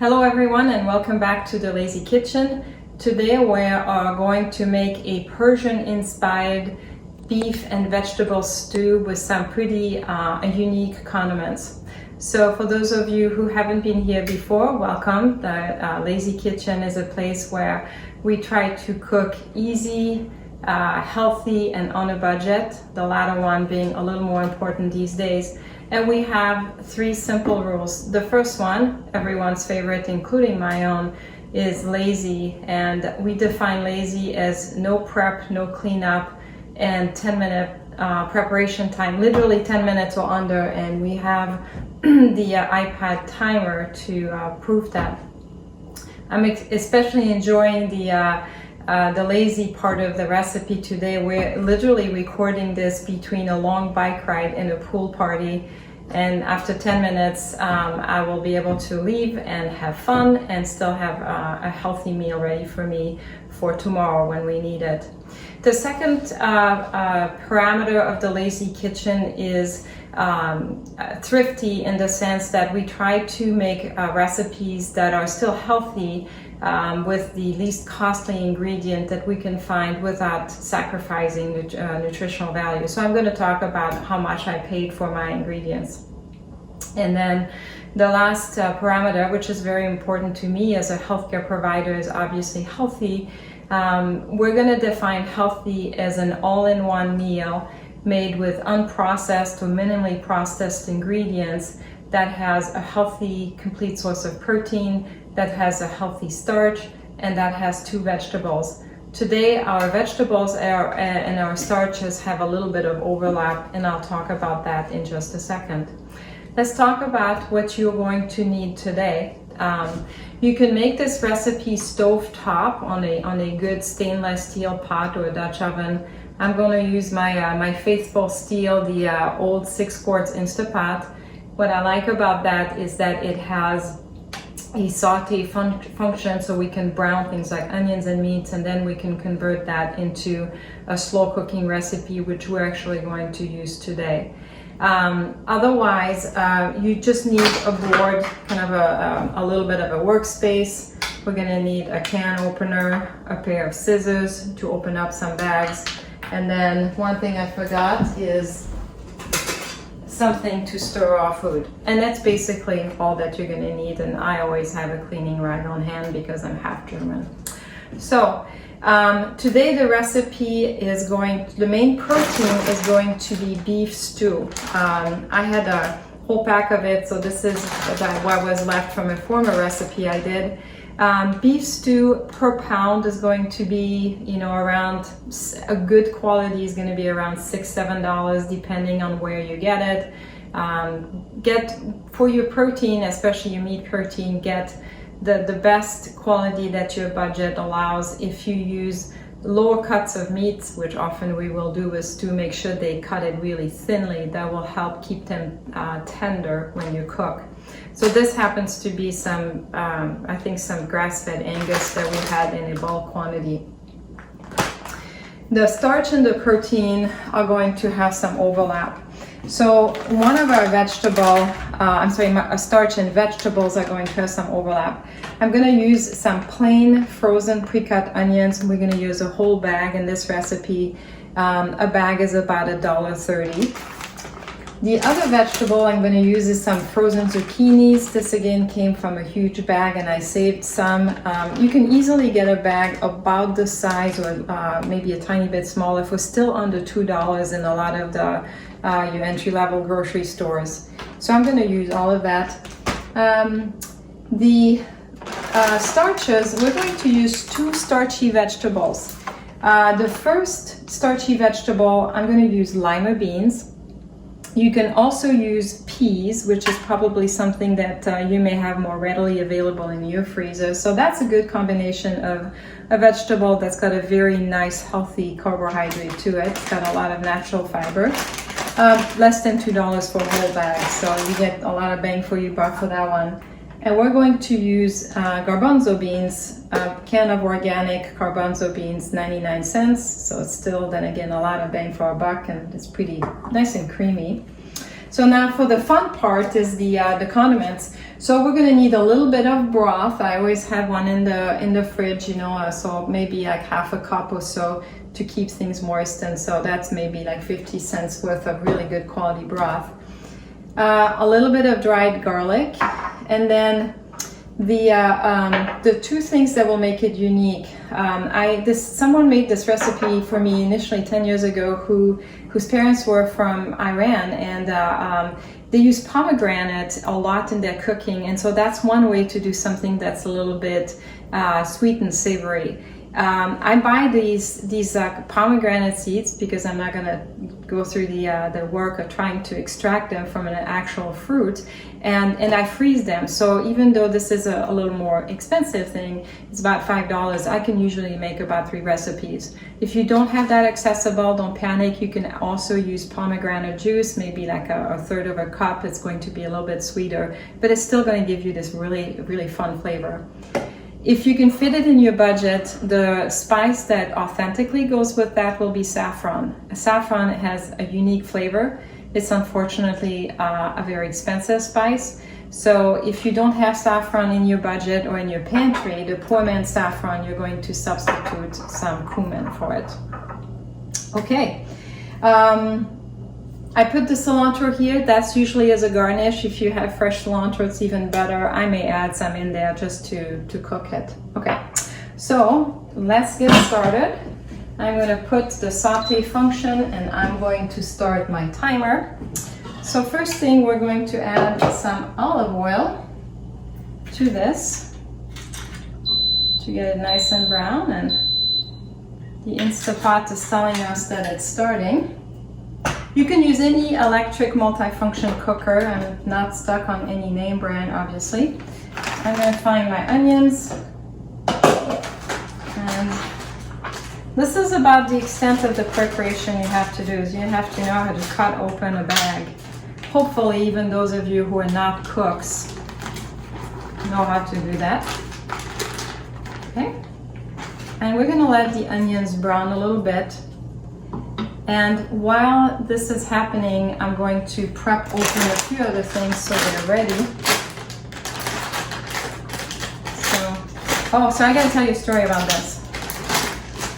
Hello everyone and welcome back to the Lazy Kitchen. Today we are going to make a Persian inspired beef and vegetable stew with some pretty unique condiments. So for those of you who haven't been here before, welcome. The Lazy Kitchen is a place where we try to cook easy, healthy and on a budget, the latter one being a little more important these days. And we have three simple rules. The first one, everyone's favorite, including my own, is lazy. And we define lazy as no prep, no cleanup, and 10-minute preparation time, literally 10 minutes or under. And we have the iPad timer to prove that. I'm especially enjoying the lazy part of the recipe today. We're literally recording this between a long bike ride and a pool party, and after 10 minutes I will be able to leave and have fun and still have a healthy meal ready for me for tomorrow when we need it. The second parameter of the Lazy Kitchen is thrifty, in the sense that we try to make recipes that are still healthy with the least costly ingredient that we can find without sacrificing nutritional value. So I'm going to talk about how much I paid for my ingredients. And then the last parameter, which is very important to me as a healthcare provider, is obviously healthy. We're going to define healthy as an all-in-one meal made with unprocessed or minimally processed ingredients that has a healthy, complete source of protein, that has a healthy starch, and that has 2 vegetables. Today, our vegetables and our starches have a little bit of overlap, and I'll talk about that in just a second. Let's talk about what you're going to need today. You can make this recipe stovetop on a good stainless steel pot or a Dutch oven. I'm going to use my faithful steel, the old 6 quarts Instapot. What I like about that is that it has a saute function, so we can brown things like onions and meats, and then we can convert that into a slow cooking recipe, which we're actually going to use today. Otherwise, you just need a board, kind of a little bit of a workspace. We're going to need a can opener, a pair of scissors to open up some bags, and then one thing I forgot is something to stir our food. And that's basically all that you're going to need, and I always have a cleaning rag on hand because I'm half German. So today the recipe is the main protein is going to be beef stew. I had a whole pack of it, so this is what was left from a former recipe I did. Beef stew per pound is going to be, around, a good quality is going to be around $6-7 depending on where you get it. Get for your protein, especially your meat protein, get the best quality that your budget allows. If you use lower cuts of meats, which often we will do with stew, make sure they cut it really thinly. That will help keep them tender when you cook. So this happens to be some, I think some grass-fed Angus that we had in a bulk quantity. The starch and the protein are going to have some overlap. So one of our starch and vegetables are going to have some overlap. I'm going to use some plain frozen pre-cut onions. We're going to use a whole bag in this recipe. A bag is about $1.30. The other vegetable I'm going to use is some frozen zucchinis. This again came from a huge bag and I saved some. You can easily get a bag about the size or maybe a tiny bit smaller for still under $2 in a lot of your entry-level grocery stores. So I'm going to use all of that. The starches, we're going to use 2 starchy vegetables. The first starchy vegetable, I'm going to use lima beans. You can also use peas, which is probably something that you may have more readily available in your freezer. So that's a good combination of a vegetable that's got a very nice, healthy carbohydrate to it. It's got a lot of natural fiber. Less than $2 for a whole bag, so you get a lot of bang for your buck for that one. And we're going to use garbanzo beans, a can of organic garbanzo beans, 99 cents. So it's still, then again, a lot of bang for our buck, and it's pretty nice and creamy. So now for the fun part is the condiments. So we're gonna need a little bit of broth. I always have one in the fridge, you know, so maybe like half a cup or so to keep things moist. And so that's maybe like 50 cents worth of really good quality broth. A little bit of dried garlic, and then the two things that will make it unique. Someone made this recipe for me initially 10 years ago whose parents were from Iran, and they use pomegranate a lot in their cooking, and so that's one way to do something that's a little bit sweet and savory. I buy these pomegranate seeds because I'm not gonna go through the work of trying to extract them from an actual fruit, and I freeze them. So even though this is a little more expensive thing, it's about $5, I can usually make about 3 recipes. If you don't have that accessible, don't panic. You can also use pomegranate juice, maybe like a third of a cup. It's going to be a little bit sweeter, but it's still going to give you this really, really fun flavor. If you can fit it in your budget, the spice that authentically goes with that will be saffron. Saffron has a unique flavor. It's unfortunately a very expensive spice. So if you don't have saffron in your budget or in your pantry, the poor man's saffron, you're going to substitute some cumin for it. Okay. I put the cilantro here. That's usually as a garnish. If you have fresh cilantro, it's even better. I may add some in there just to cook it. Okay, so let's get started. I'm going to put the saute function, and I'm going to start my timer. So first thing, we're going to add some olive oil to this to get it nice and brown, and the Instapot is telling us that it's starting. You can use any electric multifunction cooker. I'm not stuck on any name brand, obviously. I'm going to find my onions. And this is about the extent of the preparation you have to do. Is you have to know how to cut open a bag. Hopefully, even those of you who are not cooks know how to do that. Okay. And we're going to let the onions brown a little bit. And while this is happening, I'm going to prep open a few other things so they're ready. So I gotta tell you a story about this.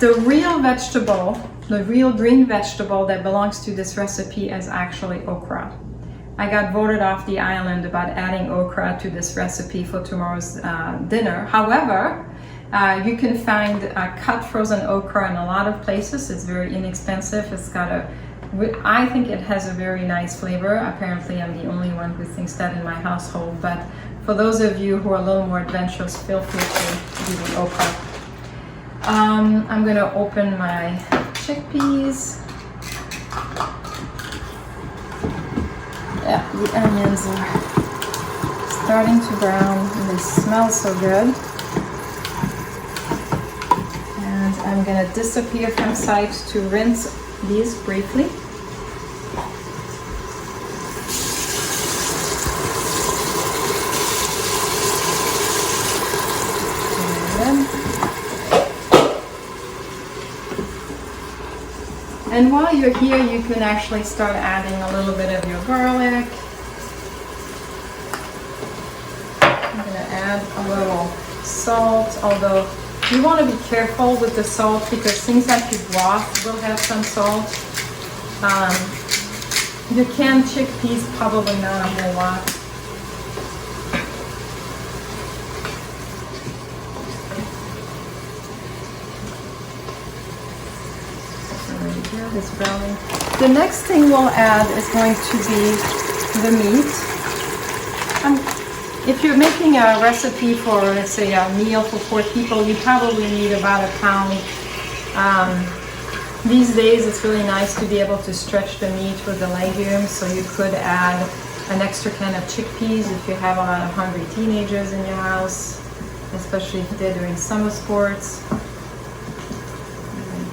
The real vegetable, the real green vegetable that belongs to this recipe is actually okra. I got voted off the island about adding okra to this recipe for tomorrow's dinner. However, you can find cut frozen okra in a lot of places. It's very inexpensive. I think it has a very nice flavor. Apparently, I'm the only one who thinks that in my household. But for those of you who are a little more adventurous, feel free to do the okra. I'm going to open my chickpeas. Yeah, the onions are starting to brown, and they smell so good. I'm going to disappear from sight to rinse these briefly. And while you're here, you can actually start adding a little bit of your garlic. I'm going to add a little salt, although you want to be careful with the salt because things like your broth will have some salt. Your canned chickpeas, probably not a whole lot. Very good, it's browning. The next thing we'll add is going to be the meat. If you're making a recipe for, let's say, a meal for 4 people, you probably need about a pound. These days, it's really nice to be able to stretch the meat with the legumes, so you could add an extra can of chickpeas if you have a lot of hungry teenagers in your house, especially if they're doing summer sports.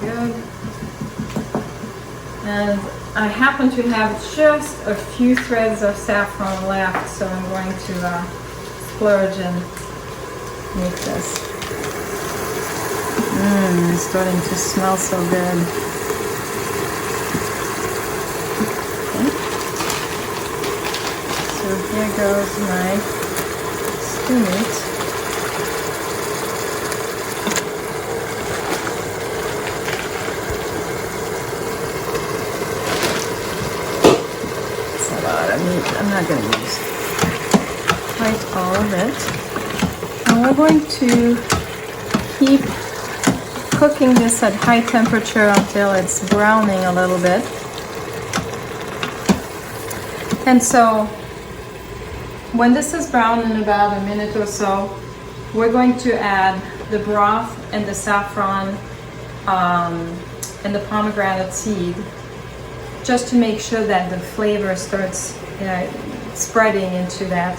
Very good. And I happen to have just a few threads of saffron left, so I'm going to splurge and make this. It's starting to smell so good. Okay. So here goes my too neat. It's a lot of meat. I'm not going to use quite all of it. And we're going to keep cooking this at high temperature until it's browning a little bit. And so when this is brown in about a minute or so, we're going to add the broth and the saffron and the pomegranate seed, just to make sure that the flavor starts spreading into that.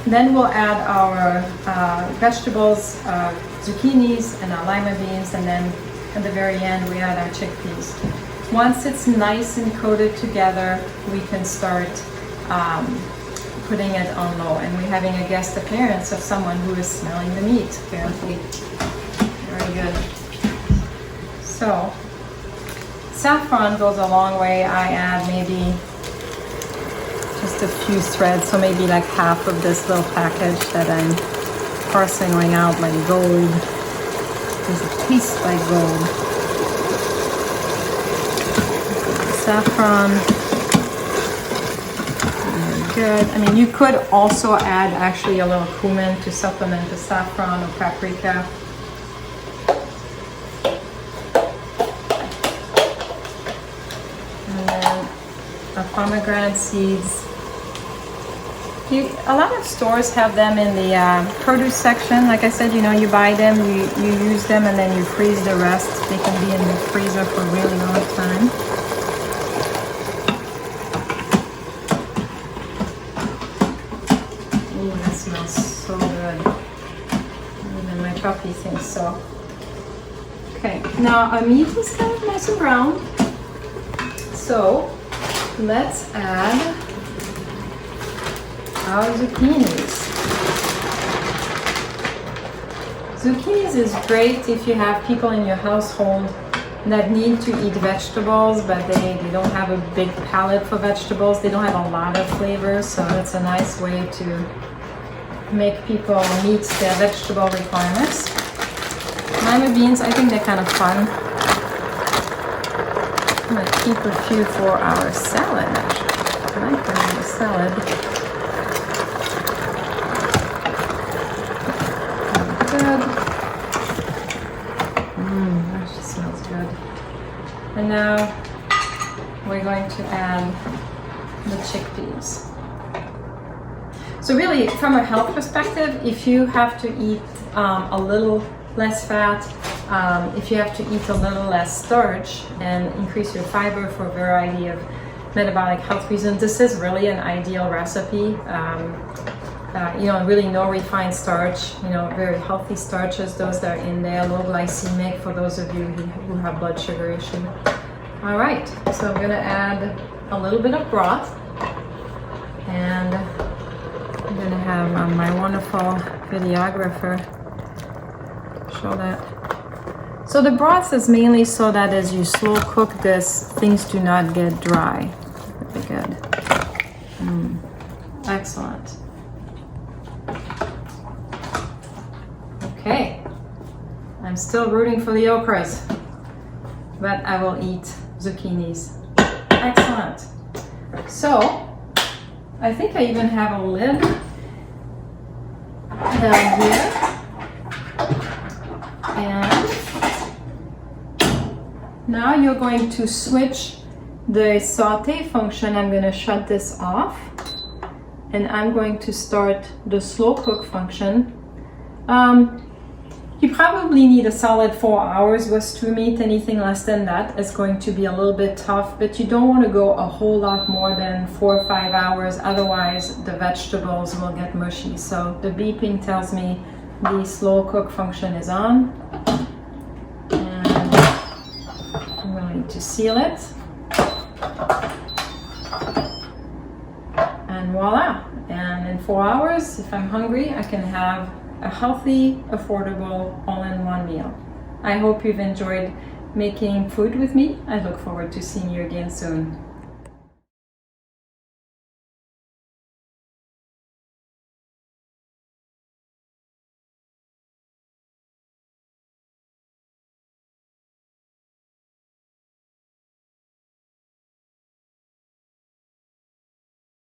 Then we'll add our vegetables, zucchinis and our lima beans, and then at the very end we add our chickpeas. Once it's nice and coated together, we can start putting it on low. And we're having a guest appearance of someone who is smelling the meat, apparently. Very good. So, saffron goes a long way. I add maybe just a few threads, so maybe like half of this little package that I'm parceling out like gold. Does it taste like gold? Saffron. Very good. I mean, you could also add actually a little cumin to supplement the saffron or paprika. And then our pomegranate seeds. A lot of stores have them in the produce section. Like I said, you buy them, you use them, and then you freeze the rest. They can be in the freezer for a really long time. Ooh, that smells so good. Even my puppy thinks so. Okay, now our meat is kind of nice and brown. So let's add our zucchinis. Zucchinis is great if you have people in your household that need to eat vegetables, but they don't have a big palate for vegetables. They don't have a lot of flavors, so it's a nice way to make people meet their vegetable requirements. Lima beans, I think they're kind of fun. I'm gonna keep a few for our salad, actually. I like them in the salad. Good. That just smells good. And now we're going to add the chickpeas. So really, from a health perspective, if you have to eat a little less fat, if you have to eat a little less starch and increase your fiber for a variety of metabolic health reasons, this is really an ideal recipe. Really no refined starch, very healthy starches, those that are in there, low glycemic for those of you who have blood sugar issue. All right, so I'm gonna add a little bit of broth, and I'm gonna have my wonderful videographer show that. So the broth is mainly so that as you slow cook this, things do not get dry. Very good. Excellent. Okay, I'm still rooting for the okras, but I will eat zucchinis. Excellent. So, I think I even have a lid down here. And now you're going to switch the saute function. I'm going to shut this off, and I'm going to start the slow cook function. You probably need a solid 4 hours with stew meat. Anything less than that is going to be a little bit tough, but you don't want to go a whole lot more than 4 or 5 hours, otherwise the vegetables will get mushy. So the beeping tells me the slow cook function is on, and I'm going to seal it, and voila. And in 4 hours, if I'm hungry, I can have a healthy, affordable, all-in-one meal. I hope you've enjoyed making food with me. I look forward to seeing you again soon.